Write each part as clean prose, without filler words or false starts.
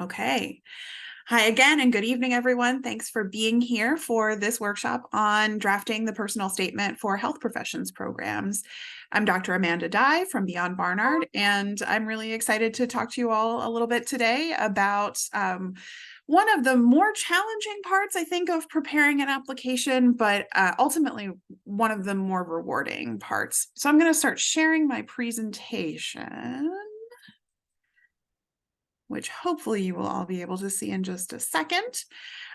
Okay. Hi again, and good evening, everyone. Thanks for being here for this workshop on drafting the personal statement for health professions programs. I'm Dr. Amanda Dye from Beyond Barnard, and I'm really excited to talk to you all a little bit today about one of the more challenging parts, I think, of preparing an application, but ultimately one of the more rewarding parts. So I'm going to start sharing my presentation, which hopefully you will all be able to see in just a second.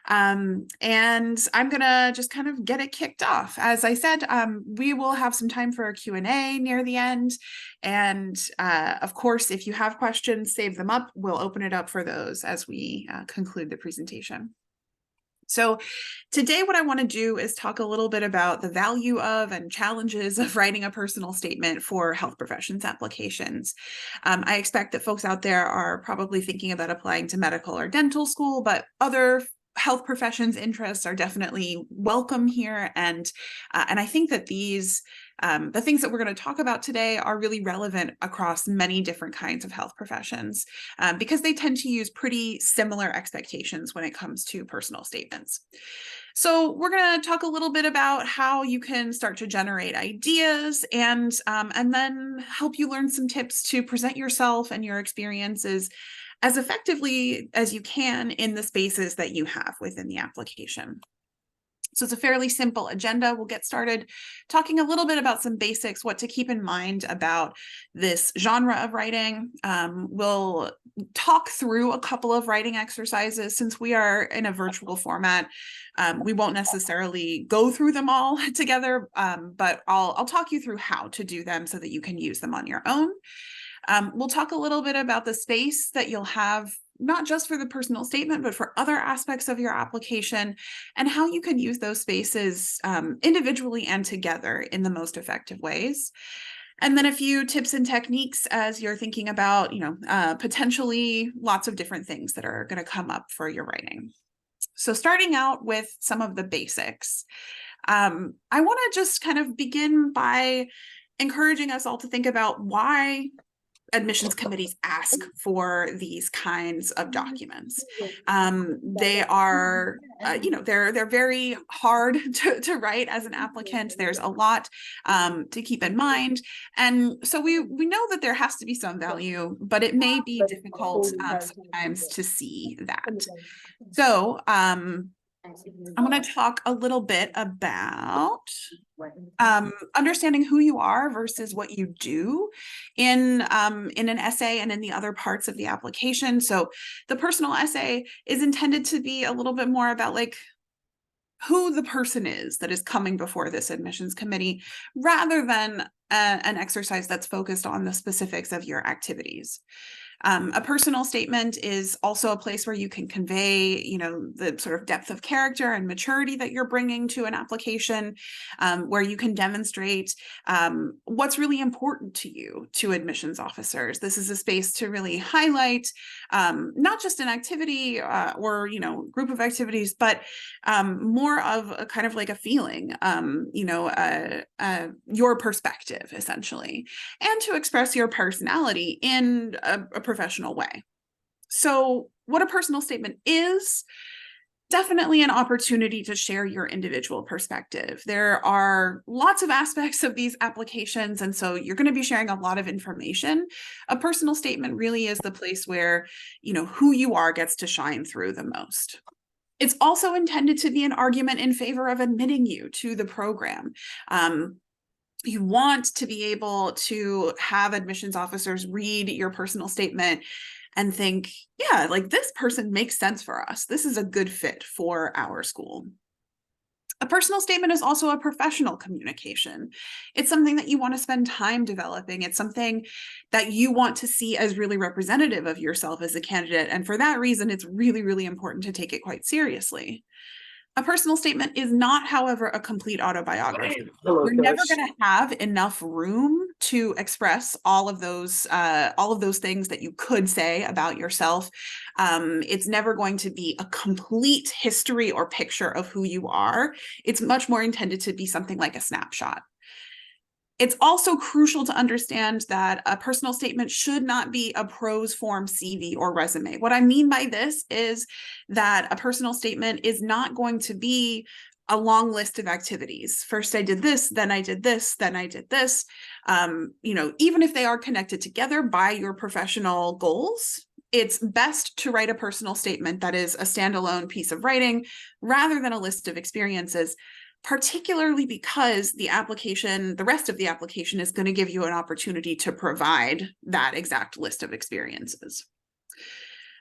And I'm gonna just kind of get it kicked off. As I said, we will have some time for a Q&A near the end. And of course, if you have questions, save them up. We'll open it up for those as we conclude the presentation. So today what I want to do is talk a little bit about the value of and challenges of writing a personal statement for health professions applications. I expect that folks out there are probably thinking about applying to medical or dental school, but other health professions interests are definitely welcome here. And I think that the things that we're going to talk about today are really relevant across many different kinds of health professions because they tend to use pretty similar expectations when it comes to personal statements. So we're going to talk a little bit about how you can start to generate ideas and then help you learn some tips to present yourself and your experiences as effectively as you can in the spaces that you have within the application. So it's a fairly simple agenda. We'll get started talking a little bit about some basics, what to keep in mind about this genre of writing. We'll talk through a couple of writing exercises. Since we are in a virtual format, we won't necessarily go through them all together, but I'll talk you through how to do them so that you can use them on your own. We'll talk a little bit about the space that you'll have, not just for the personal statement, but for other aspects of your application and how you can use those spaces individually and together in the most effective ways. And then a few tips and techniques as you're thinking about, potentially lots of different things that are going to come up for your writing. So starting out with some of the basics, I want to just kind of begin by encouraging us all to think about why admissions committees ask for these kinds of documents. They are, they're very hard to write as an applicant. There's a lot to keep in mind. And so we know that there has to be some value, but it may be difficult sometimes to see that. So I'm going to talk a little bit about understanding who you are versus what you do in an essay and in the other parts of the application. So the personal essay is intended to be a little bit more about like who the person is that is coming before this admissions committee, rather than an exercise that's focused on the specifics of your activities. A personal statement is also a place where you can convey, the sort of depth of character and maturity that you're bringing to an application, where you can demonstrate what's really important to you, to admissions officers. This is a space to really highlight not just an activity or, group of activities, but more of a kind of like a feeling, your perspective, essentially, and to express your personality in a professional way. So what a personal statement is, definitely an opportunity to share your individual perspective. There are lots of aspects of these applications, and so you're going to be sharing a lot of information. A personal statement really is the place where, who you are gets to shine through the most. It's also intended to be an argument in favor of admitting you to the program. You want to be able to have admissions officers read your personal statement and think, yeah, like this person makes sense for us. This is a good fit for our school. A personal statement is also a professional communication. It's something that you want to spend time developing. It's something that you want to see as really representative of yourself as a candidate. And for that reason, it's really, really important to take it quite seriously. A personal statement is not, however, a complete autobiography. You're never going to have enough room to express all of those things that you could say about yourself. It's never going to be a complete history or picture of who you are. It's much more intended to be something like a snapshot. It's also crucial to understand that a personal statement should not be a prose form CV or resume. What I mean by this is that a personal statement is not going to be a long list of activities. First, I did this, then I did this, then I did this. Even if they are connected together by your professional goals, it's best to write a personal statement that is a standalone piece of writing rather than a list of experiences, particularly because the rest of the application is going to give you an opportunity to provide that exact list of experiences.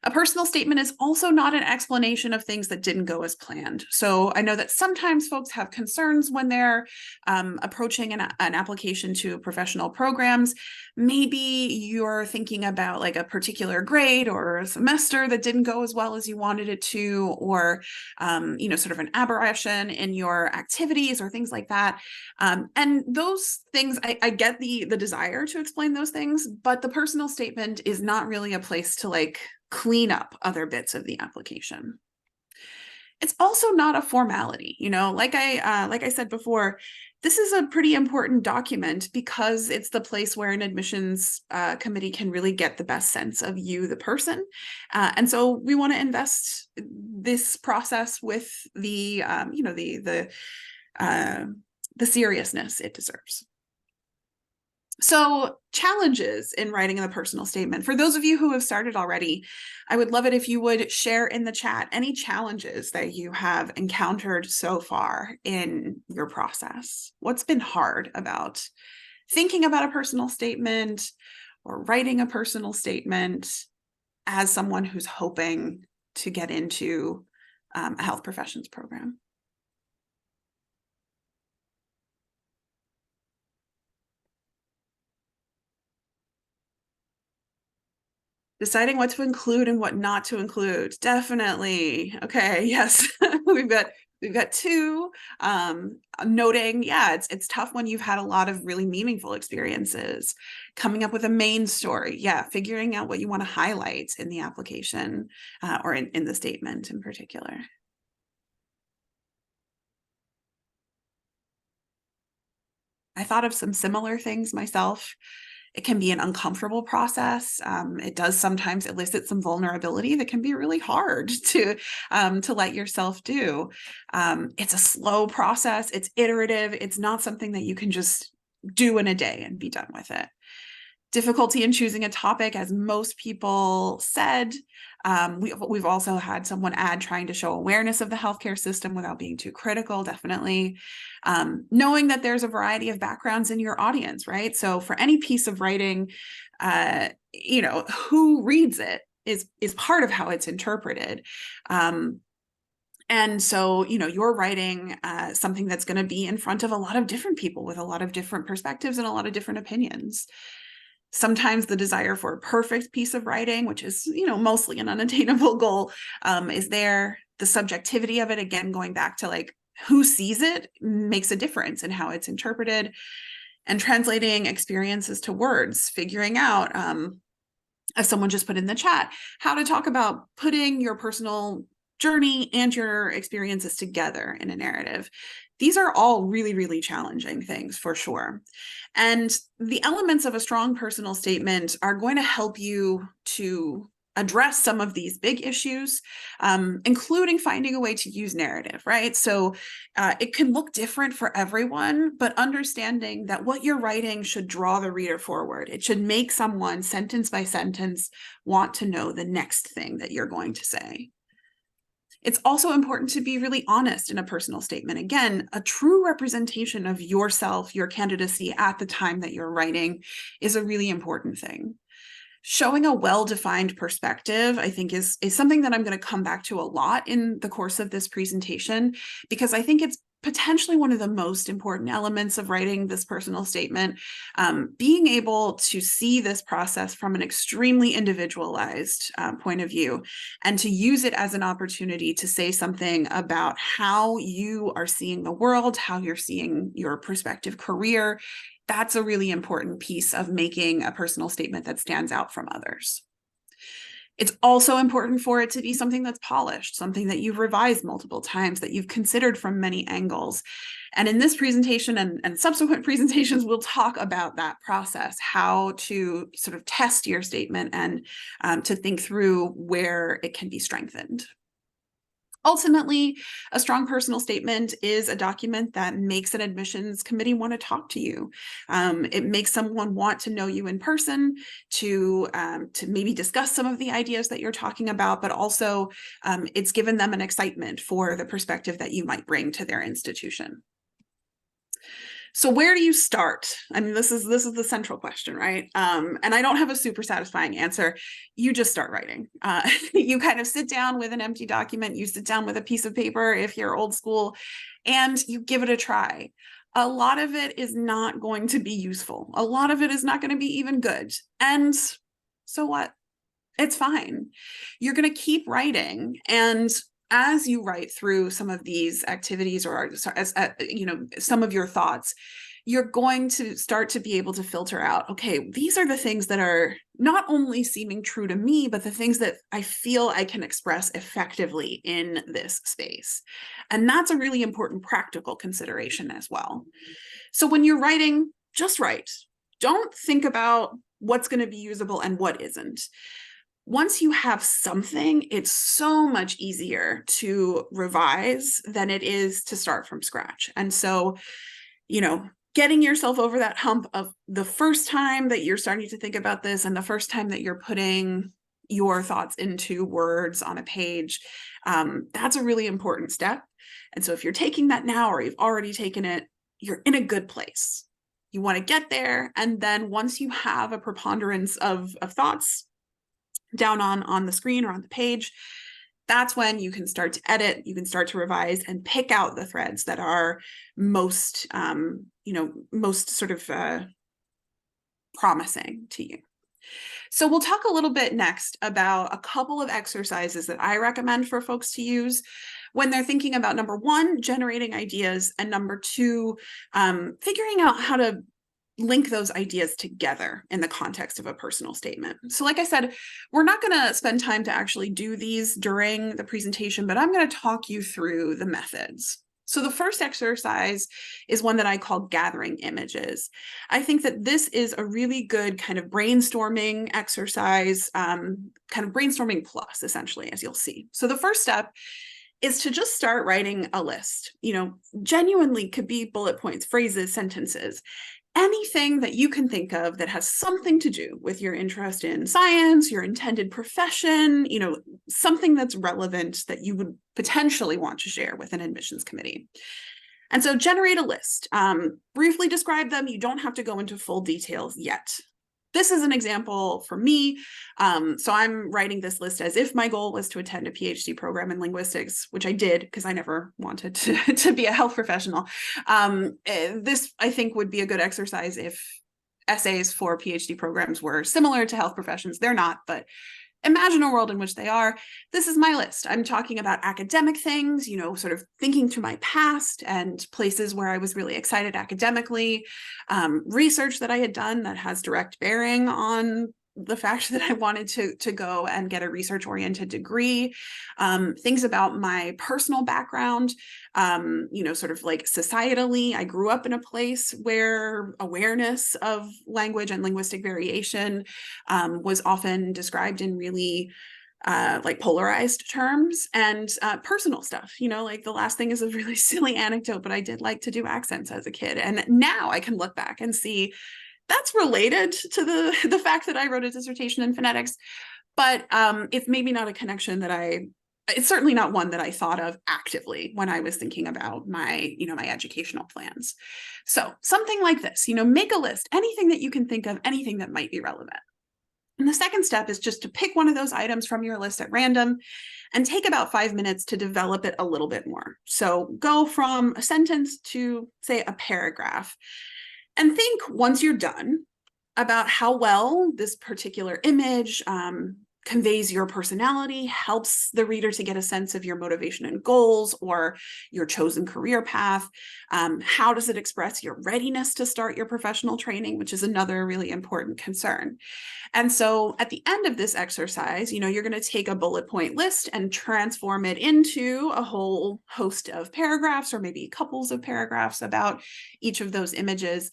A personal statement is also not an explanation of things that didn't go as planned. So I know that sometimes folks have concerns when they're approaching an application to professional programs. Maybe you're thinking about like a particular grade or a semester that didn't go as well as you wanted it to, or sort of an aberration in your activities or things like that. And those things, I get the desire to explain those things, but the personal statement is not really a place to like clean up other bits of the application. It's also not a formality, like I said before, this is a pretty important document because it's the place where an admissions committee can really get the best sense of you, the person. And so we want to invest this process with the seriousness it deserves. So challenges in writing the personal statement. For those of you who have started already, I would love it if you would share in the chat any challenges that you have encountered so far in your process. What's been hard about thinking about a personal statement or writing a personal statement as someone who's hoping to get into a health professions program? Deciding what to include and what not to include. Definitely. Okay. Yes. we've got two. Noting, yeah, it's tough when you've had a lot of really meaningful experiences. Coming up with a main story. Yeah. Figuring out what you want to highlight in the application or in the statement in particular. I thought of some similar things myself. It can be an uncomfortable process. It does sometimes elicit some vulnerability that can be really hard to let yourself do. It's a slow process. It's iterative. It's not something that you can just do in a day and be done with it. Difficulty in choosing a topic, as most people said. We've also had someone add trying to show awareness of the healthcare system without being too critical, definitely. Knowing that there's a variety of backgrounds in your audience, right? So for any piece of writing, who reads it is part of how it's interpreted. And so, you're writing something that's going to be in front of a lot of different people with a lot of different perspectives and a lot of different opinions. Sometimes the desire for a perfect piece of writing, which is, mostly an unattainable goal, is there. The subjectivity of it, again, going back to like who sees it, makes a difference in how it's interpreted. And translating experiences to words, figuring out, as someone just put in the chat, how to talk about putting your personal journey and your experiences together in a narrative. These are all really, really challenging things for sure. And the elements of a strong personal statement are going to help you to address some of these big issues, including finding a way to use narrative, right? So it can look different for everyone, but understanding that what you're writing should draw the reader forward. It should make someone, sentence by sentence, want to know the next thing that you're going to say. It's also important to be really honest in a personal statement. Again, a true representation of yourself, your candidacy at the time that you're writing is a really important thing. Showing a well-defined perspective, I think, is something that I'm going to come back to a lot in the course of this presentation, because I think it's potentially one of the most important elements of writing this personal statement. Being able to see this process from an extremely individualized point of view, and to use it as an opportunity to say something about how you are seeing the world, how you're seeing your prospective career. That's a really important piece of making a personal statement that stands out from others. It's also important for it to be something that's polished, something that you've revised multiple times, that you've considered from many angles. And in this presentation and subsequent presentations, we'll talk about that process, how to sort of test your statement and to think through where it can be strengthened. Ultimately, a strong personal statement is a document that makes an admissions committee want to talk to you. It makes someone want to know you in person, to maybe discuss some of the ideas that you're talking about, but also it's given them an excitement for the perspective that you might bring to their institution. So where do you start? I mean, this is the central question, right? And I don't have a super satisfying answer. You just start writing. You kind of sit down with an empty document. You sit down with a piece of paper if you're old school, and you give it a try. A lot of it is not going to be useful. A lot of it is not going to be even good. And so what? It's fine. You're going to keep writing, and as you write through some of these activities, or as some of your thoughts, you're going to start to be able to filter out, okay, these are the things that are not only seeming true to me, but the things that I feel I can express effectively in this space. And that's a really important practical consideration as well. So when you're writing, just write. Don't think about what's going to be usable and what isn't. Once you have something, it's so much easier to revise than it is to start from scratch. And so, getting yourself over that hump of the first time that you're starting to think about this and the first time that you're putting your thoughts into words on a page, that's a really important step. And so if you're taking that now, or you've already taken it, you're in a good place. You want to get there. And then once you have a preponderance of thoughts down on the screen or on the page, that's when you can start to edit, you can start to revise and pick out the threads that are most, most sort of promising to you. So we'll talk a little bit next about a couple of exercises that I recommend for folks to use when they're thinking about, number one, generating ideas, and number two, figuring out how to link those ideas together in the context of a personal statement. So like I said, we're not going to spend time to actually do these during the presentation, but I'm going to talk you through the methods. So the first exercise is one that I call gathering images. I think that this is a really good kind of brainstorming exercise, kind of brainstorming plus, essentially, as you'll see. So the first step is to just start writing a list. Genuinely could be bullet points, phrases, sentences, anything that you can think of that has something to do with your interest in science, your intended profession, something that's relevant that you would potentially want to share with an admissions committee. And so generate a list, briefly describe them. You don't have to go into full details yet. This is an example for me. So I'm writing this list as if my goal was to attend a PhD program in linguistics, which I did because I never wanted to be a health professional. This, I think, would be a good exercise if essays for PhD programs were similar to health professions. They're not, but imagine a world in which they are. This is my list. I'm talking about academic things, sort of thinking to my past and places where I was really excited academically, research that I had done that has direct bearing on the fact that I wanted to go and get a research-oriented degree, things about my personal background, sort of like societally. I grew up in a place where awareness of language and linguistic variation was often described in really like polarized terms, and personal stuff, like the last thing is a really silly anecdote, but I did like to do accents as a kid. And now I can look back and see that's related to the fact that I wrote a dissertation in phonetics, but it's maybe not a connection that it's certainly not one that I thought of actively when I was thinking about my, my educational plans. So something like this, make a list, anything that you can think of, anything that might be relevant. And the second step is just to pick one of those items from your list at random and take about 5 minutes to develop it a little bit more. So go from a sentence to, say, a paragraph. And think, once you're done, about how well this particular image, conveys your personality, helps the reader to get a sense of your motivation and goals or your chosen career path. How does it express your readiness to start your professional training, which is another really important concern. And so at the end of this exercise, you're going to take a bullet point list and transform it into a whole host of paragraphs, or maybe couples of paragraphs about each of those images.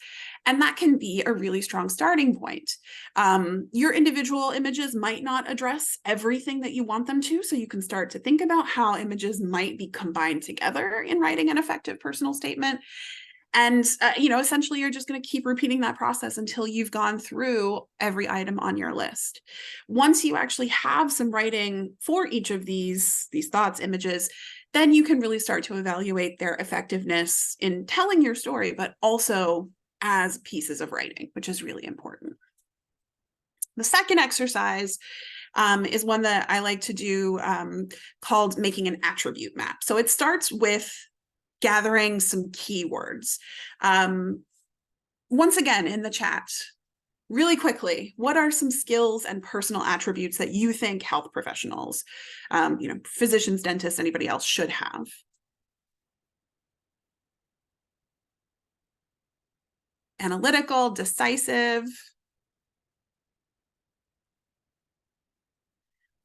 And that can be a really strong starting point. Your individual images might not address everything that you want them to, so you can start to think about how images might be combined together in writing an effective personal statement. And, essentially you're just going to keep repeating that process until you've gone through every item on your list. Once you actually have some writing for each of these thoughts, images, then you can really start to evaluate their effectiveness in telling your story, but also as pieces of writing, which is really important. The second exercise is one that I like to do, called making an attribute map. So it starts with gathering some keywords. Once again, in the chat, really quickly, what are some skills and personal attributes that you think health professionals, physicians, dentists, anybody else should have? Analytical, decisive,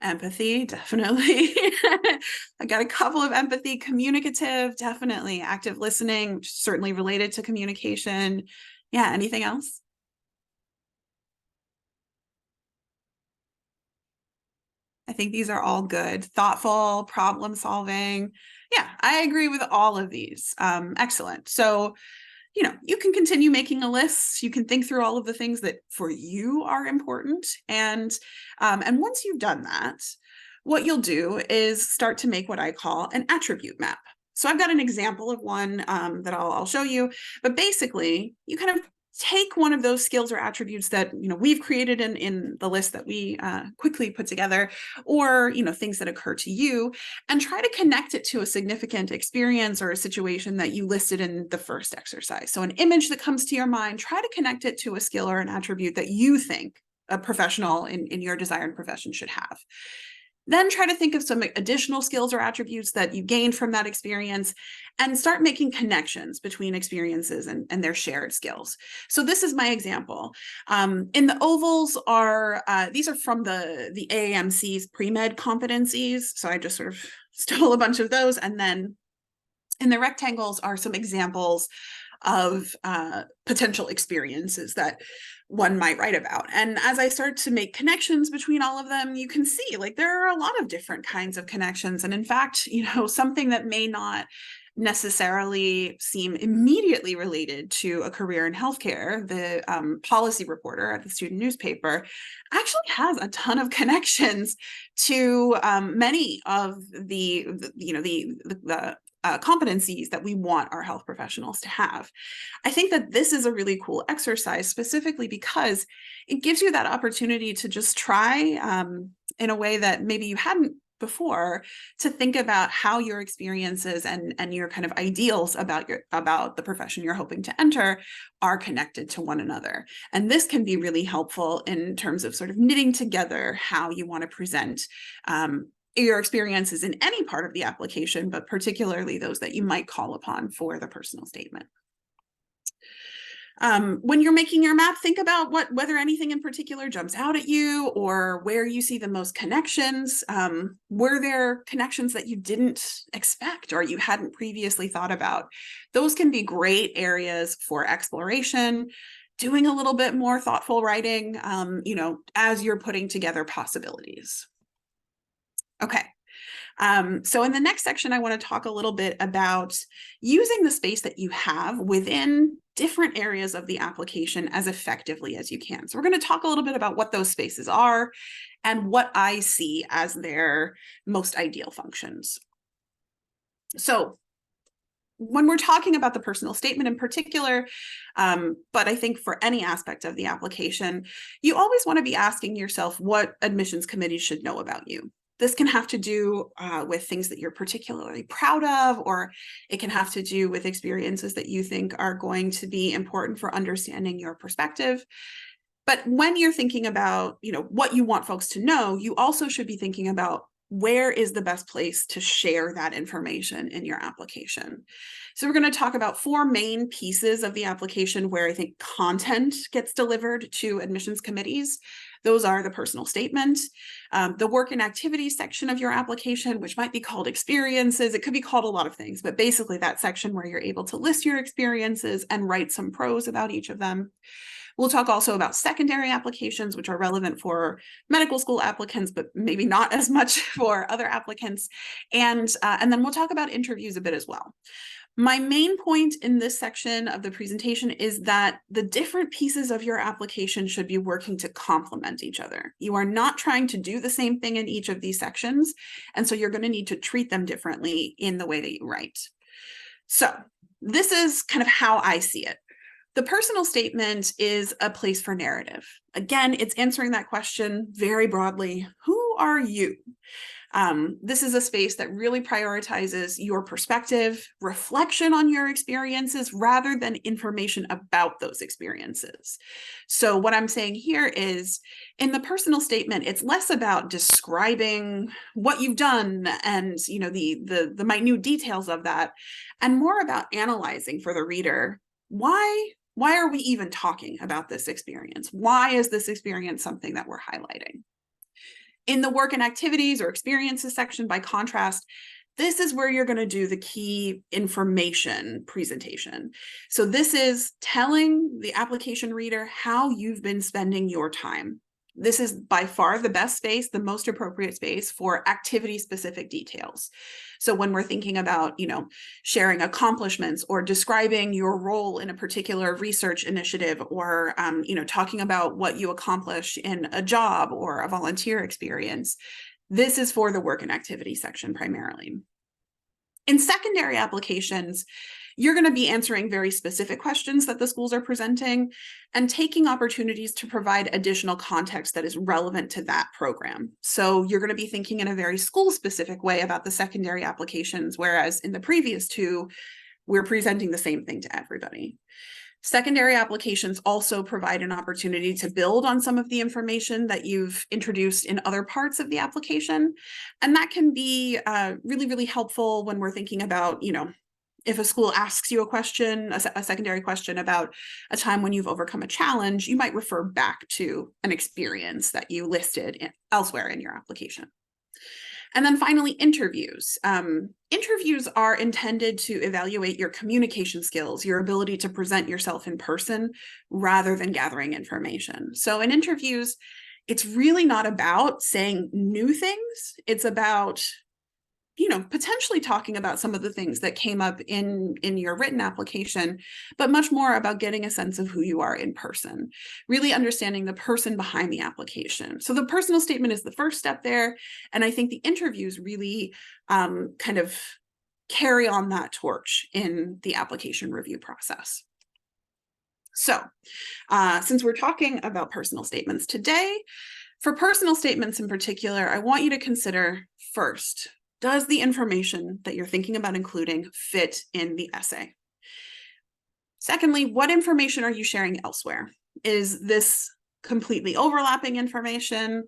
empathy, definitely. I got a couple of empathy. Communicative, definitely. Active listening, certainly related to communication. Yeah, anything else? I think these are all good. Thoughtful, problem solving. Yeah, I agree with all of these. Excellent. So, you can continue making a list. You can think through all of the things that for you are important. And once you've done that, what you'll do is start to make what I call an attribute map. So I've got an example of one that I'll show you. But basically, you kind of take one of those skills or attributes that we've created in the list that we quickly put together, or things that occur to you, and try to connect it to a significant experience or a situation that you listed in the first exercise. So an image that comes to your mind, try to connect it to a skill or an attribute that you think a professional in your desired profession should have. Then try to think of some additional skills or attributes that you gained from that experience, and start making connections between experiences and their shared skills. So this is my example. In the ovals are, these are from the AAMC's pre-med competencies. So I just sort of stole a bunch of those. And then in the rectangles are some examples of potential experiences that one might write about. And as I start to make connections between all of them, you can see like there are a lot of different kinds of connections. And in fact, something that may not necessarily seem immediately related to a career in healthcare, the policy reporter at the student newspaper actually has a ton of connections to many of the competencies that we want our health professionals to have. I think that this is a really cool exercise, specifically because it gives you that opportunity to just try in a way that maybe you hadn't before, to think about how your experiences and your kind of ideals about the profession you're hoping to enter are connected to one another. And this can be really helpful in terms of sort of knitting together how you want to present your experiences in any part of the application, but particularly those that you might call upon for the personal statement. When you're making your map, think about whether anything in particular jumps out at you, or where you see the most connections. Were there connections that you didn't expect or you hadn't previously thought about? Those can be great areas for exploration, doing a little bit more thoughtful writing, as you're putting together possibilities. Okay. So in the next section, I want to talk a little bit about using the space that you have within different areas of the application as effectively as you can. So we're going to talk a little bit about what those spaces are and what I see as their most ideal functions. So when we're talking about the personal statement in particular, but I think for any aspect of the application, you always want to be asking yourself what admissions committees should know about you. This can have to do with things that you're particularly proud of, or it can have to do with experiences that you think are going to be important for understanding your perspective. But when you're thinking about, what you want folks to know, you also should be thinking about where is the best place to share that information in your application. So we're going to talk about 4 main pieces of the application where I think content gets delivered to admissions committees. Those are the personal statement, the work and activities section of your application, which might be called experiences. It could be called a lot of things, but basically that section where you're able to list your experiences and write some prose about each of them. We'll talk also about secondary applications, which are relevant for medical school applicants, but maybe not as much for other applicants. And then we'll talk about interviews a bit as well. My main point in this section of the presentation is that the different pieces of your application should be working to complement each other. You are not trying to do the same thing in each of these sections, and so you're going to need to treat them differently in the way that you write. So this is kind of how I see it. The personal statement is a place for narrative. Again, it's answering that question very broadly. Who are you? This is a space that really prioritizes your perspective, reflection on your experiences, rather than information about those experiences. So what I'm saying here is, in the personal statement, it's less about describing what you've done and the minute details of that, and more about analyzing for the reader, why are we even talking about this experience? Why is this experience something that we're highlighting? In the work and activities or experiences section, by contrast, this is where you're going to do the key information presentation. So this is telling the application reader how you've been spending your time. This is by far the best space, the most appropriate space for activity-specific details. So when we're thinking about, sharing accomplishments or describing your role in a particular research initiative, or, talking about what you accomplish in a job or a volunteer experience, this is for the work and activity section primarily. In secondary applications, you're going to be answering very specific questions that the schools are presenting and taking opportunities to provide additional context that is relevant to that program. So you're going to be thinking in a very school-specific way about the secondary applications, whereas in the previous 2, we're presenting the same thing to everybody. Secondary applications also provide an opportunity to build on some of the information that you've introduced in other parts of the application. And that can be really, really helpful when we're thinking about, if a school asks you a question, a secondary question about a time when you've overcome a challenge, you might refer back to an experience that you listed elsewhere in your application. And then finally, interviews. Interviews are intended to evaluate your communication skills, your ability to present yourself in person rather than gathering information. So in interviews, it's really not about saying new things. It's about potentially talking about some of the things that came up in your written application, but much more about getting a sense of who you are in person, really understanding the person behind the application. So the personal statement is the first step there. And I think the interviews really kind of carry on that torch in the application review process. So since we're talking about personal statements today, for personal statements in particular, I want you to consider first, does the information that you're thinking about including fit in the essay? Secondly, what information are you sharing elsewhere? Is this completely overlapping information?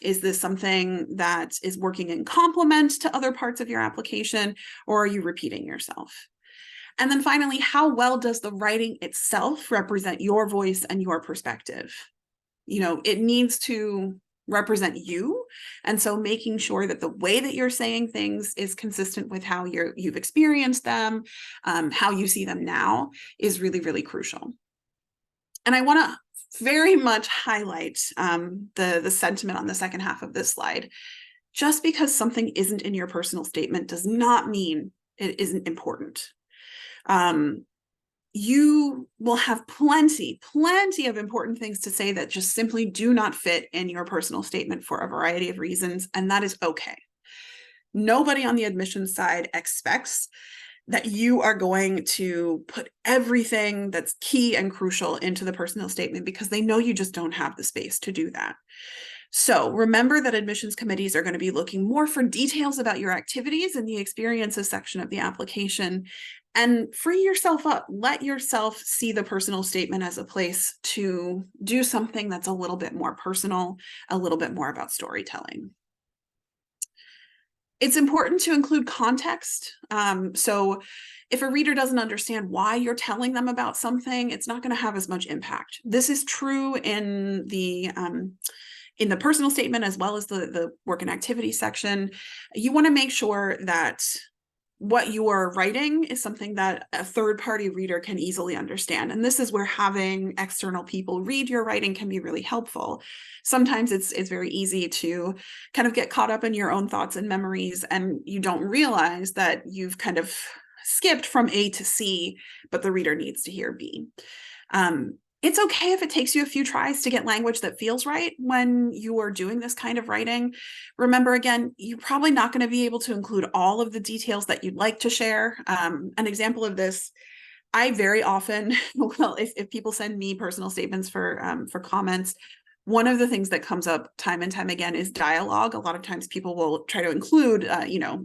Is this something that is working in complement to other parts of your application, or are you repeating yourself? And then finally, how well does the writing itself represent your voice and your perspective? It needs to represent you. And so making sure that the way that you're saying things is consistent with how you've experienced them, how you see them now, is really, really crucial. And I want to very much highlight the sentiment on the second half of this slide. Just because something isn't in your personal statement does not mean it isn't important. You will have plenty of important things to say that just simply do not fit in your personal statement for a variety of reasons, and that is okay. Nobody on the admissions side expects that you are going to put everything that's key and crucial into the personal statement, because they know you just don't have the space to do that. So remember that admissions committees are going to be looking more for details about your activities in the experiences section of the application. and free yourself up. Let yourself see the personal statement as a place to do something that's a little bit more personal, a little bit more about storytelling. It's important to include context. So if a reader doesn't understand why you're telling them about something, it's not going to have as much impact. This is true in the personal statement as well as the work and activity section. You want to make sure that what you are writing is something that a third-party reader can easily understand. And this is where having external people read your writing can be really helpful. Sometimes it's very easy to kind of get caught up in your own thoughts and memories, and you don't realize that you've kind of skipped from A to C, but the reader needs to hear B. It's okay if it takes you a few tries to get language that feels right when you are doing this kind of writing. Remember, again, you're probably not going to be able to include all of the details that you'd like to share. An example of this, I very often, well, if people send me personal statements for comments, one of the things that comes up time and time again is dialogue. A lot of times people will try to include,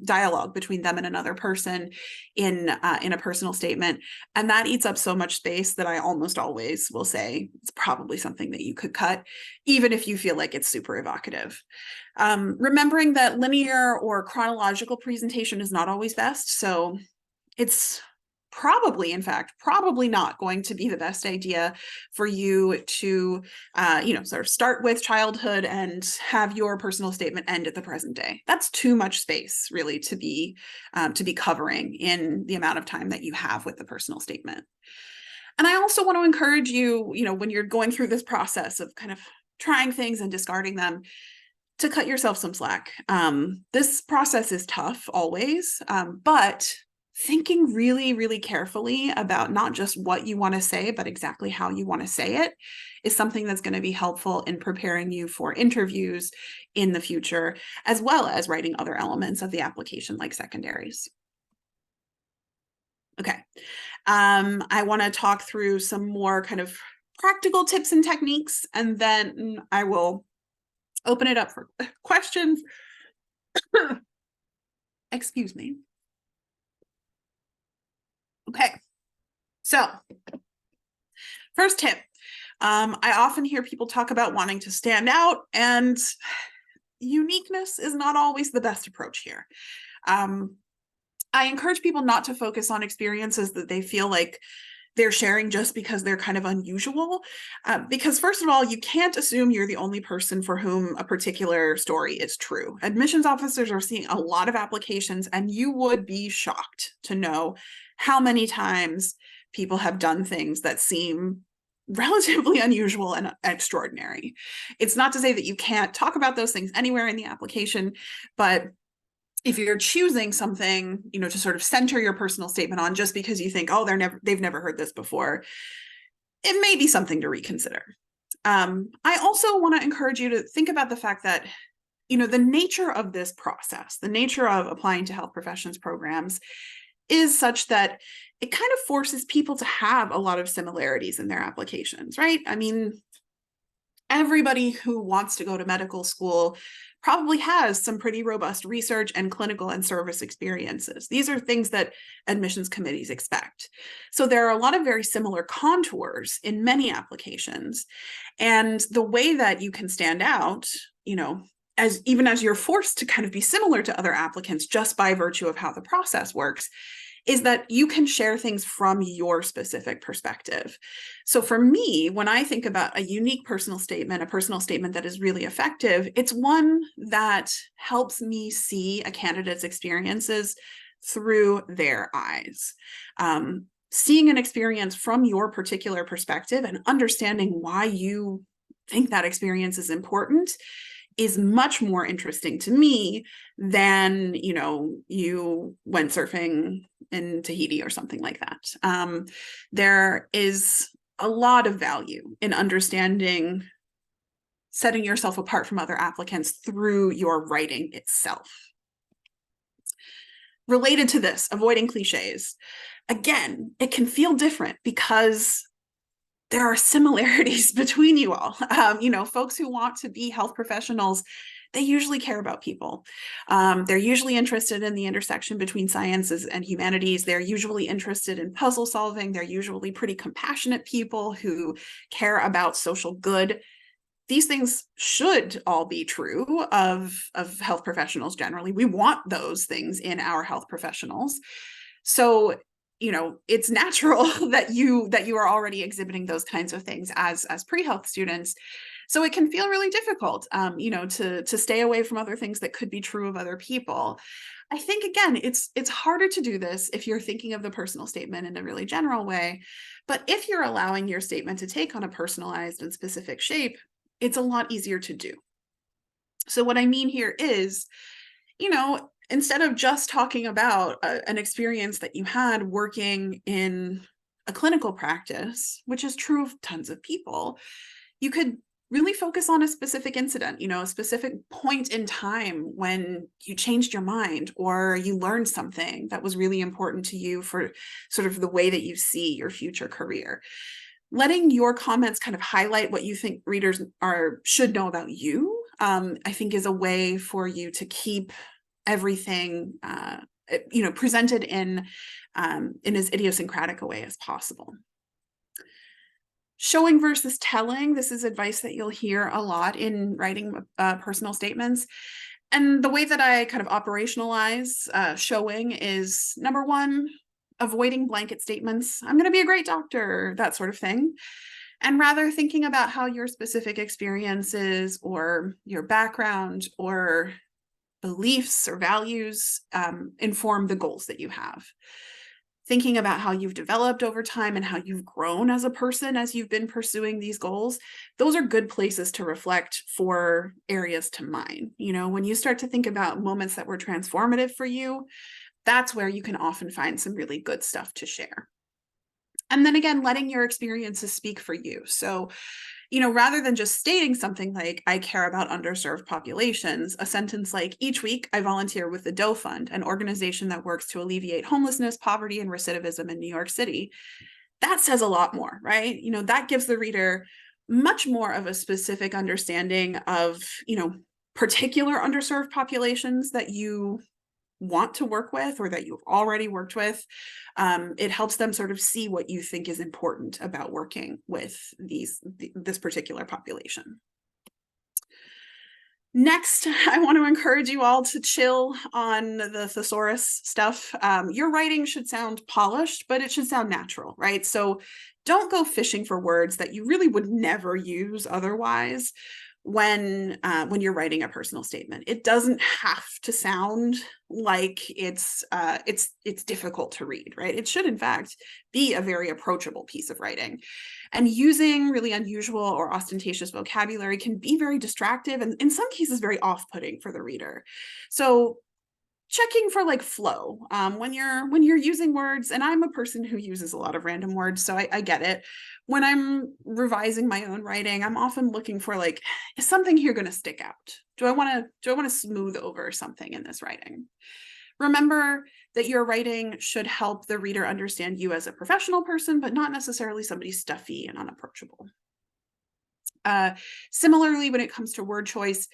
dialogue between them and another person in a personal statement. And that eats up so much space that I almost always will say it's probably something that you could cut, even if you feel like it's super evocative. Remembering that linear or chronological presentation is not always best. So it's probably not going to be the best idea for you to, sort of start with childhood and have your personal statement end at the present day. That's too much space really to be covering in the amount of time that you have with the personal statement. And I also want to encourage you, when you're going through this process of kind of trying things and discarding them, to cut yourself some slack. This process is tough always, but thinking really, really carefully about not just what you want to say, but exactly how you want to say it is something that's going to be helpful in preparing you for interviews in the future, as well as writing other elements of the application like secondaries. Okay. I want to talk through some more kind of practical tips and techniques, and then I will open it up for questions. Excuse me. Okay, so first tip. I often hear people talk about wanting to stand out, and uniqueness is not always the best approach here. I encourage people not to focus on experiences that they feel like they're sharing just because they're kind of unusual. Because first of all, you can't assume you're the only person for whom a particular story is true. Admissions officers are seeing a lot of applications, and you would be shocked to know how many times people have done things that seem relatively unusual and extraordinary. It's not to say that you can't talk about those things anywhere in the application, but if you're choosing something, to sort of center your personal statement on just because you think, oh, they've never heard this before, it may be something to reconsider. I also want to encourage you to think about the fact that, the nature of this process, the nature of applying to health professions programs is such that it kind of forces people to have a lot of similarities in their applications, right? I mean, everybody who wants to go to medical school probably has some pretty robust research and clinical and service experiences. These are things that admissions committees expect. So there are a lot of very similar contours in many applications. And the way that you can stand out, as you're forced to kind of be similar to other applicants just by virtue of how the process works, is that you can share things from your specific perspective. So for me, when I think about a unique personal statement, a personal statement that is really effective, it's one that helps me see a candidate's experiences through their eyes. Seeing an experience from your particular perspective and understanding why you think that experience is important is much more interesting to me than, you went surfing in Tahiti or something like that. There is a lot of value in understanding, setting yourself apart from other applicants through your writing itself. Related to this, avoiding cliches. Again, it can feel different because there are similarities between you all. Folks who want to be health professionals they usually care about people. They're usually interested in the intersection between sciences and humanities. They're usually interested in puzzle solving. They're usually pretty compassionate people who care about social good. These things should all be true of health professionals generally. We want those things in our health professionals. So, it's natural that you are already exhibiting those kinds of things as pre-health students. So it can feel really difficult, to stay away from other things that could be true of other people. I think, again, it's harder to do this if you're thinking of the personal statement in a really general way. But if you're allowing your statement to take on a personalized and specific shape, it's a lot easier to do. So what I mean here is, instead of just talking about an experience that you had working in a clinical practice, which is true of tons of people, you could really focus on a specific incident, a specific point in time when you changed your mind or you learned something that was really important to you for sort of the way that you see your future career. Letting your comments kind of highlight what you think readers should know about you, I think is a way for you to keep everything presented in as idiosyncratic a way as possible. Showing versus telling, this is advice that you'll hear a lot in writing personal statements. And the way that I kind of operationalize showing is, number one, avoiding blanket statements. I'm going to be a great doctor, that sort of thing. And rather thinking about how your specific experiences or your background or beliefs or values inform the goals that you have. Thinking about how you've developed over time and how you've grown as a person as you've been pursuing these goals, those are good places to reflect for areas to mine. When you start to think about moments that were transformative for you, that's where you can often find some really good stuff to share. And then again, letting your experiences speak for you. So, rather than just stating something like, I care about underserved populations, a sentence like, each week I volunteer with the Doe Fund, an organization that works to alleviate homelessness, poverty, and recidivism in New York City. That says a lot more, right? That gives the reader much more of a specific understanding of, particular underserved populations that you want to work with or that you've already worked with. It helps them sort of see what you think is important about working with this particular population. Next, I want to encourage you all to chill on the thesaurus stuff. Your writing should sound polished, but it should sound natural, right? So don't go fishing for words that you really would never use otherwise when you're writing a personal statement. It doesn't have to sound like it's difficult to read, right? It should, in fact, be a very approachable piece of writing. And using really unusual or ostentatious vocabulary can be very distractive and in some cases very off-putting for the reader. So checking for like flow when you're using words, and I'm a person who uses a lot of random words, so I get it. When I'm revising my own writing, I'm often looking for like, is something here going to stick out? Do I want to smooth over something in this writing? Remember that your writing should help the reader understand you as a professional person, but not necessarily somebody stuffy and unapproachable. Similarly, when it comes to word choice,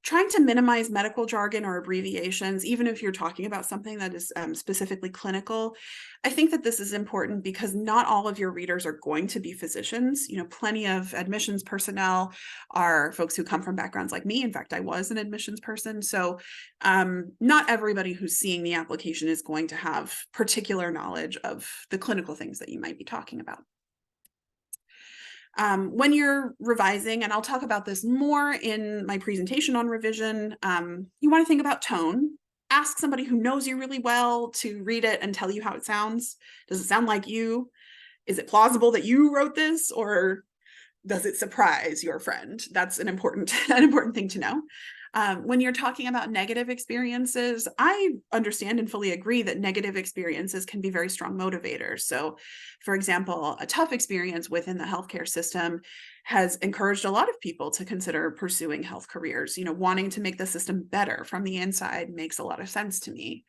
trying to minimize medical jargon or abbreviations, even if you're talking about something that is specifically clinical. I think that this is important because not all of your readers are going to be physicians. Plenty of admissions personnel are folks who come from backgrounds like me. In fact, I was an admissions person. So not everybody who's seeing the application is going to have particular knowledge of the clinical things that you might be talking about. When you're revising, and I'll talk about this more in my presentation on revision, you want to think about tone. Ask somebody who knows you really well to read it and tell you how it sounds. Does it sound like you? Is it plausible that you wrote this, or does it surprise your friend? That's an important thing to know. When you're talking about negative experiences, I understand and fully agree that negative experiences can be very strong motivators. So, for example, a tough experience within the healthcare system has encouraged a lot of people to consider pursuing health careers. Wanting to make the system better from the inside makes a lot of sense to me.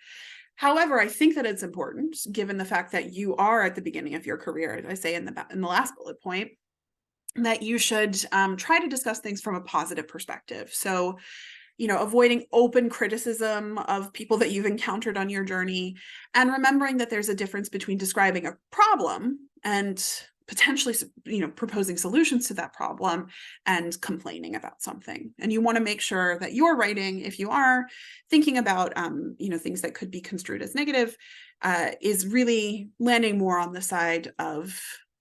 However, I think that it's important, given the fact that you are at the beginning of your career, as I say in the last bullet point, that you should try to discuss things from a positive perspective. So avoiding open criticism of people that you've encountered on your journey, and remembering that there's a difference between describing a problem and potentially, proposing solutions to that problem and complaining about something. And you want to make sure that your writing, if you are thinking about, things that could be construed as negative, is really landing more on the side of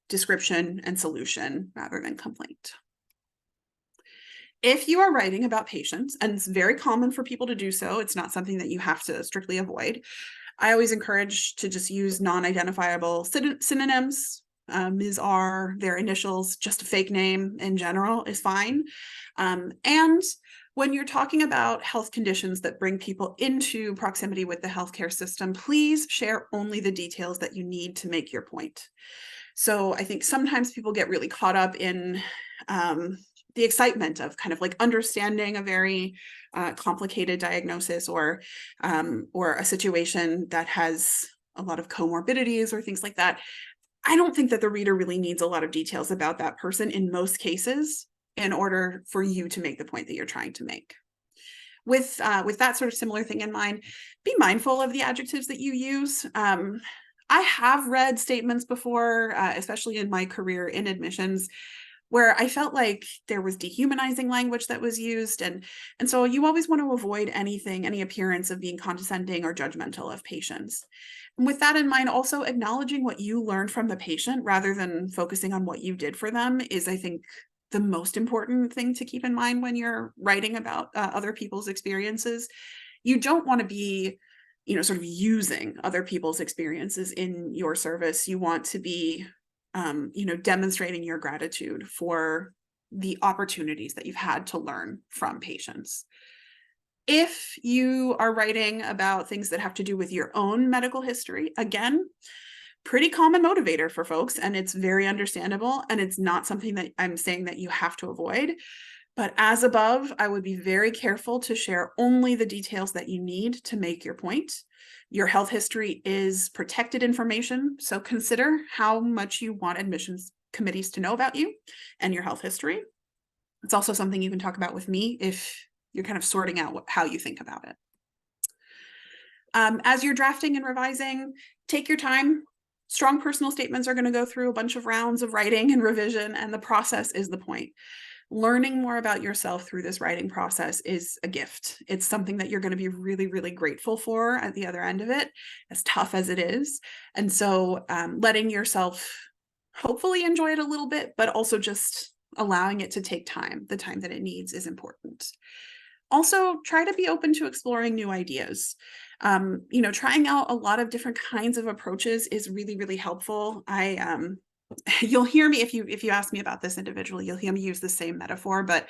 description and solution rather than complaint. If you are writing about patients, and it's very common for people to do so, it's not something that you have to strictly avoid. I always encourage to just use non-identifiable synonyms. Ms. R, their initials, just a fake name in general is fine. And when you're talking about health conditions that bring people into proximity with the healthcare system, please share only the details that you need to make your point. So I think sometimes people get really caught up in the excitement of kind of like understanding a very complicated diagnosis or a situation that has a lot of comorbidities or things like that. I don't think that the reader really needs a lot of details about that person in most cases in order for you to make the point that you're trying to make. With that sort of similar thing in mind, be mindful of the adjectives that you use. I have read statements before, especially in my career in admissions, where I felt like there was dehumanizing language that was used. And so you always want to avoid any appearance of being condescending or judgmental of patients. And with that in mind, also acknowledging what you learned from the patient rather than focusing on what you did for them is, I think, the most important thing to keep in mind when you're writing about other people's experiences. You don't want to be, sort of using other people's experiences in your service. You want to be demonstrating your gratitude for the opportunities that you've had to learn from patients. If you are writing about things that have to do with your own medical history, again, pretty common motivator for folks, and it's very understandable, and it's not something that I'm saying that you have to avoid. But as above, I would be very careful to share only the details that you need to make your point. Your health history is protected information, so consider how much you want admissions committees to know about you and your health history. It's also something you can talk about with me if you're kind of sorting out how you think about it. As you're drafting and revising, take your time. Strong personal statements are going to go through a bunch of rounds of writing and revision, and the process is the point. Learning more about yourself through this writing process is a gift. It's something that you're going to be really, really grateful for at the other end of it, as tough as it is. And so letting yourself hopefully enjoy it a little bit, but also just allowing it to take time, the time that it needs, is important. Also, try to be open to exploring new ideas. Trying out a lot of different kinds of approaches is really, really helpful. You'll hear me, if you ask me about this individually, you'll hear me use the same metaphor, but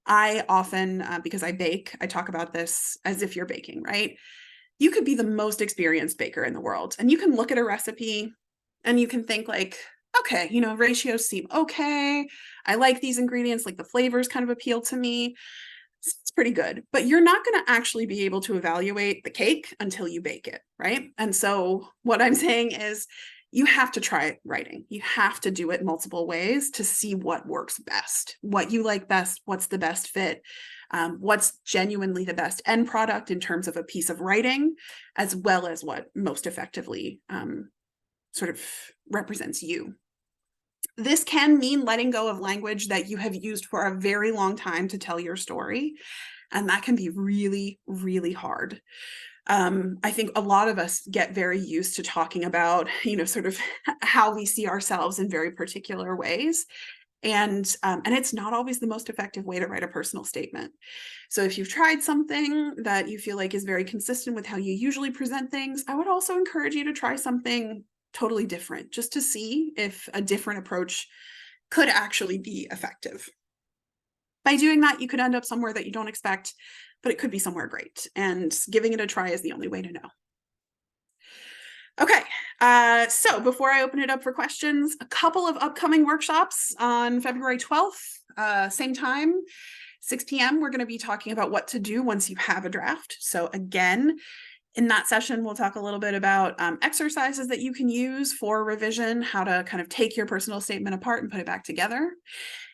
I often, because I bake, I talk about this as if you're baking, right? You could be the most experienced baker in the world, and you can look at a recipe and you can think like, okay, ratios seem okay. I like these ingredients, like the flavors kind of appeal to me. It's pretty good, but you're not going to actually be able to evaluate the cake until you bake it, right? And so what I'm saying is you have to try writing. You have to do it multiple ways to see what works best, what you like best, what's the best fit, what's genuinely the best end product in terms of a piece of writing, as well as what most effectively sort of represents you. This can mean letting go of language that you have used for a very long time to tell your story. And that can be really, really hard. I think a lot of us get very used to talking about, sort of how we see ourselves in very particular ways. And it's not always the most effective way to write a personal statement. So if you've tried something that you feel like is very consistent with how you usually present things, I would also encourage you to try something totally different, just to see if a different approach could actually be effective. By doing that, you could end up somewhere that you don't expect, but it could be somewhere great. And giving it a try is the only way to know. Okay, so before I open it up for questions, a couple of upcoming workshops on February 12th, same time, 6 p.m. We're going to be talking about what to do once you have a draft. So again, in that session, we'll talk a little bit about exercises that you can use for revision, how to kind of take your personal statement apart and put it back together.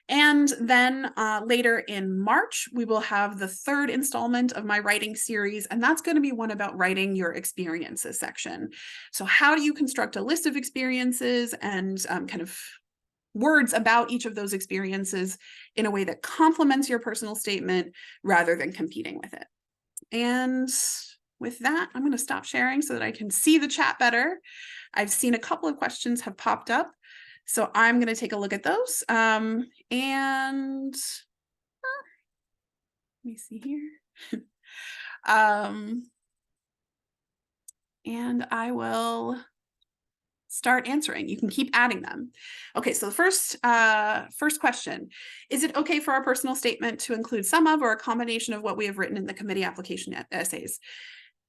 And then later in March, we will have the third installment of my writing series, and that's going to be one about writing your experiences section. So how do you construct a list of experiences and kind of words about each of those experiences in a way that complements your personal statement rather than competing with it? And with that, I'm going to stop sharing so that I can see the chat better. I've seen a couple of questions have popped up, so I'm going to take a look at those. And let me see here. And I will start answering. You can keep adding them. Okay, so the first question, is it okay for our personal statement to include some of or a combination of what we have written in the committee application essays?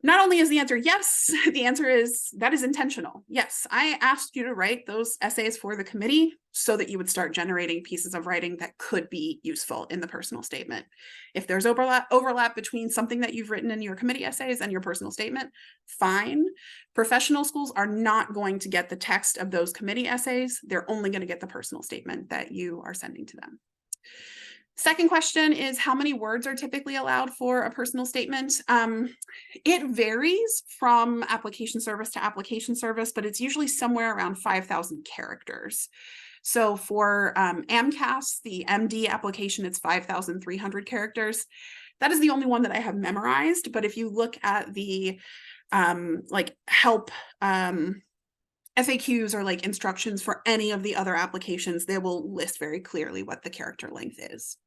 Not only is the answer yes, the answer is that is intentional. Yes, I asked you to write those essays for the committee so that you would start generating pieces of writing that could be useful in the personal statement. If there's overlap between something that you've written in your committee essays and your personal statement, fine. Professional schools are not going to get the text of those committee essays. They're only going to get the personal statement that you are sending to them. Second question is, how many words are typically allowed for a personal statement? It varies from application service to application service, but it's usually somewhere around 5,000 characters. So for AMCAS, the MD application, it's 5,300 characters. That is the only one that I have memorized, but if you look at the like help FAQs or like instructions for any of the other applications, they will list very clearly what the character length is.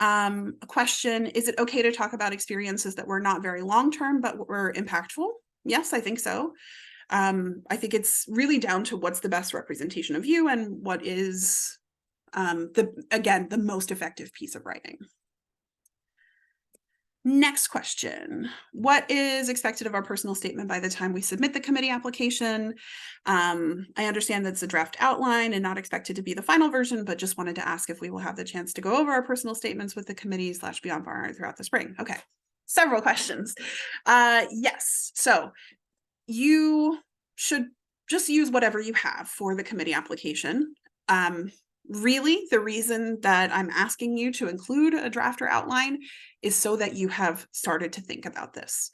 A question, is it okay to talk about experiences that were not very long-term but were impactful? Yes, I think so. I think it's really down to what's the best representation of you and what is, the most effective piece of writing. Next question, what is expected of our personal statement by the time we submit the committee application? I understand that's a draft outline and not expected to be the final version, but just wanted to ask if we will have the chance to go over our personal statements with the committee / Beyond Bar throughout the spring. Okay, several questions. Yes, so you should just use whatever you have for the committee application. Really, the reason that I'm asking you to include a draft or outline is so that you have started to think about this.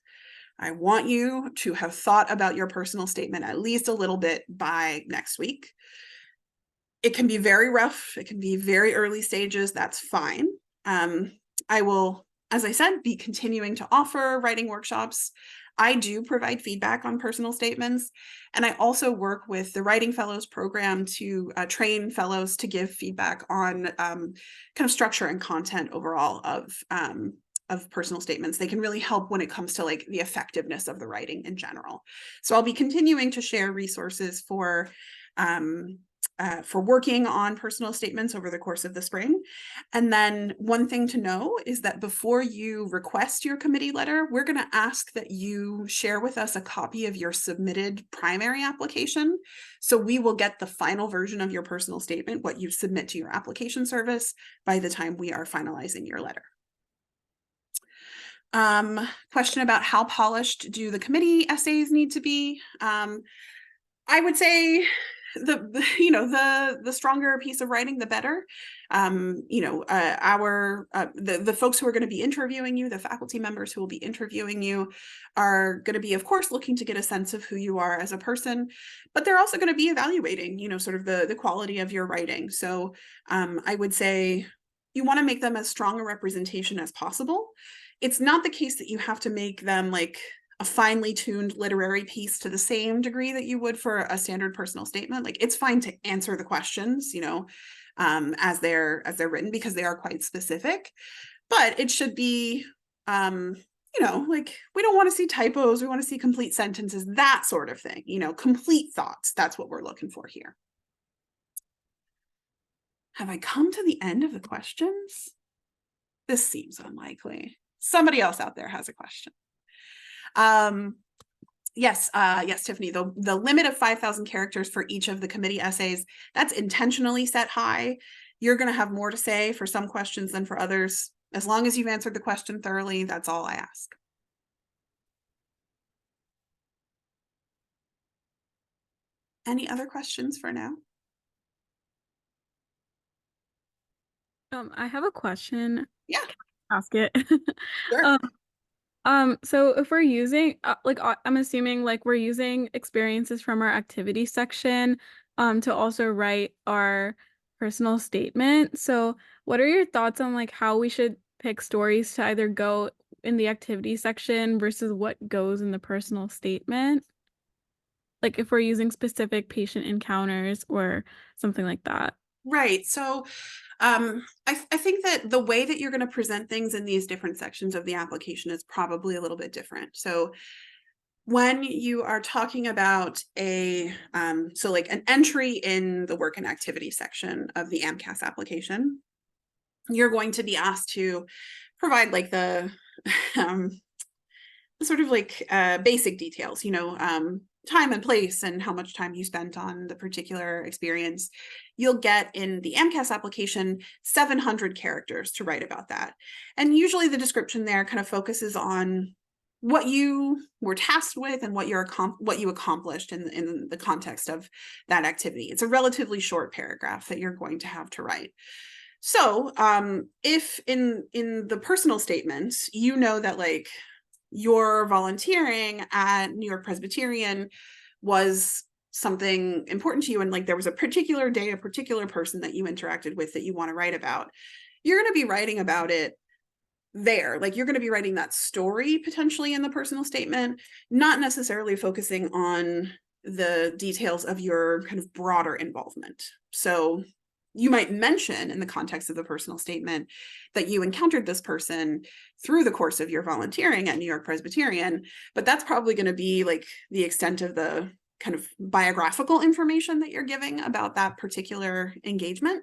I want you to have thought about your personal statement at least a little bit by next week. It can be very rough. It can be very early stages. That's fine. I will, as I said, be continuing to offer writing workshops. I do provide feedback on personal statements, and I also work with the Writing Fellows program to train fellows to give feedback on kind of structure and content overall of personal statements. They can really help when it comes to like the effectiveness of the writing in general. So I'll be continuing to share resources for working on personal statements over the course of the spring. And then one thing to know is that before you request your committee letter, we're going to ask that you share with us a copy of your submitted primary application. So we will get the final version of your personal statement, what you submit to your application service, by the time we are finalizing your letter. Question about how polished do the committee essays need to be? I would say the stronger a piece of writing, the better. The folks who are going to be interviewing you, the faculty members who will be interviewing you, are going to be, of course, looking to get a sense of who you are as a person, but they're also going to be evaluating, sort of the quality of your writing. So I would say you want to make them as strong a representation as possible. It's not the case that you have to make them like a finely tuned literary piece to the same degree that you would for a standard personal statement. Like, it's fine to answer the questions, as they're written, because they are quite specific, but it should be, like, we don't want to see typos. We want to see complete sentences, that sort of thing, complete thoughts. That's what we're looking for here. Have I come to the end of the questions? This seems unlikely. Somebody else out there has a question. Yes, Tiffany, the limit of 5,000 characters for each of the committee essays, that's intentionally set high. You're going to have more to say for some questions than for others. As long as you've answered the question thoroughly, that's all I ask. Any other questions for now? I have a question. Yeah, Ask it. sure. Um, so if we're using I'm assuming like we're using experiences from our activity section to also write our personal statement. So what are your thoughts on like how we should pick stories to either go in the activity section versus what goes in the personal statement? Like if we're using specific patient encounters or something like that. Right. So I think that the way that you're going to present things in these different sections of the application is probably a little bit different. So when you are talking about so like an entry in the work and activity section of the AMCAS application, you're going to be asked to provide like the um, sort of like basic details, time and place and how much time you spent on the particular experience. You'll get in the AMCAS application 700 characters to write about that. And usually the description there kind of focuses on what you were tasked with and what you accomplished in the context of that activity. It's a relatively short paragraph that you're going to have to write. So if in the personal statements, you know that like your volunteering at New York Presbyterian was something important to you, and like there was a particular day, a particular person that you interacted with that you want to write about, you're going to be writing about it there. Like you're going to be writing that story potentially in the personal statement, not necessarily focusing on the details of your kind of broader involvement. So you might mention in the context of the personal statement that you encountered this person through the course of your volunteering at New York Presbyterian, but that's probably going to be like the extent of the kind of biographical information that you're giving about that particular engagement.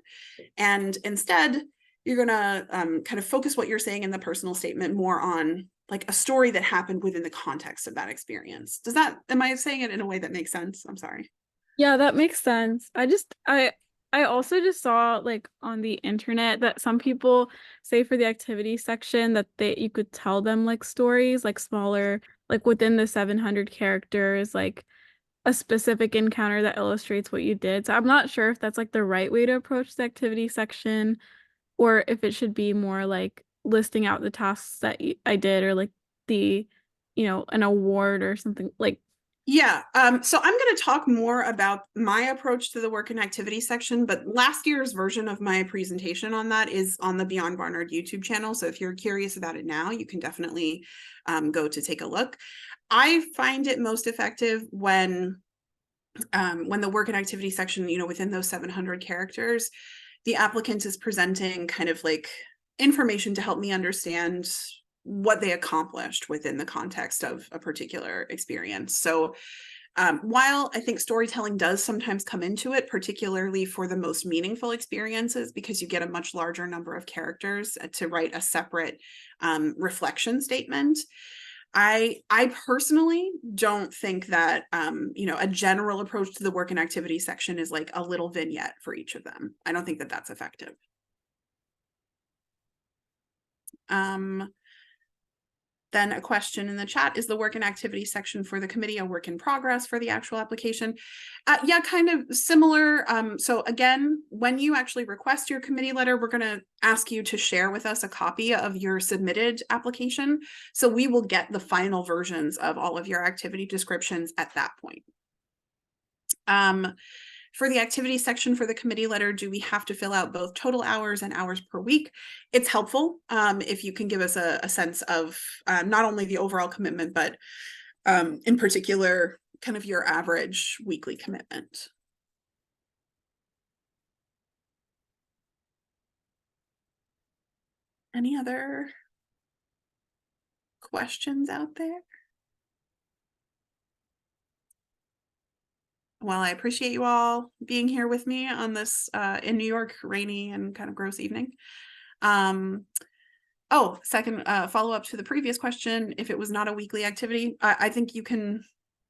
And instead, you're going to kind of focus what you're saying in the personal statement more on like a story that happened within the context of that experience. Am I saying it in a way that makes sense? I'm sorry. Yeah, that makes sense. I also just saw like on the internet that some people say for the activity section that they you could tell them like stories like smaller like within the 700 characters like a specific encounter that illustrates what you did. So I'm not sure if that's like the right way to approach the activity section or if it should be more like listing out the tasks that I did or like the an award or something like. Yeah. So I'm going to talk more about my approach to the work and activity section, but last year's version of my presentation on that is on the Beyond Barnard YouTube channel. So if you're curious about it now, you can definitely go to take a look. I find it most effective when the work and activity section, within those 700 characters, the applicant is presenting kind of like information to help me understand what they accomplished within the context of a particular experience. So while I think storytelling does sometimes come into it, particularly for the most meaningful experiences, because you get a much larger number of characters to write a separate reflection statement, I personally don't think that a general approach to the work and activity section is like a little vignette for each of them. I don't think that that's effective. Um, Then a question in the chat, is the work and activity section for the committee a work in progress for the actual application? Yeah, kind of similar. So again, when you actually request your committee letter, we're going to ask you to share with us a copy of your submitted application. So we will get the final versions of all of your activity descriptions at that point. For the activity section for the committee letter, do we have to fill out both total hours and hours per week? It's helpful if you can give us a sense of not only the overall commitment, but in particular, kind of your average weekly commitment. Any other questions out there? Well, I appreciate you all being here with me on this in New York rainy and kind of gross evening. Second follow up to the previous question. If it was not a weekly activity, I think you can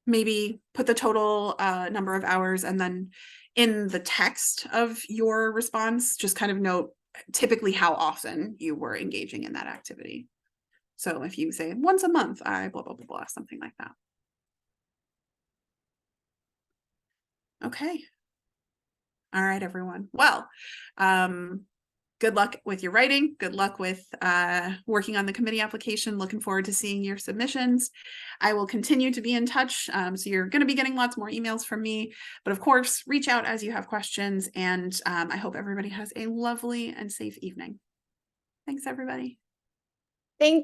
maybe put the total number of hours and then in the text of your response, just kind of note typically how often you were engaging in that activity. So if you say once a month, I blah, blah, blah, blah, something like that. Okay. All right, everyone. Well, good luck with your writing. Good luck with working on the committee application. Looking forward to seeing your submissions. I will continue to be in touch. So you're going to be getting lots more emails from me. But of course, reach out as you have questions. And I hope everybody has a lovely and safe evening. Thanks, everybody. Thank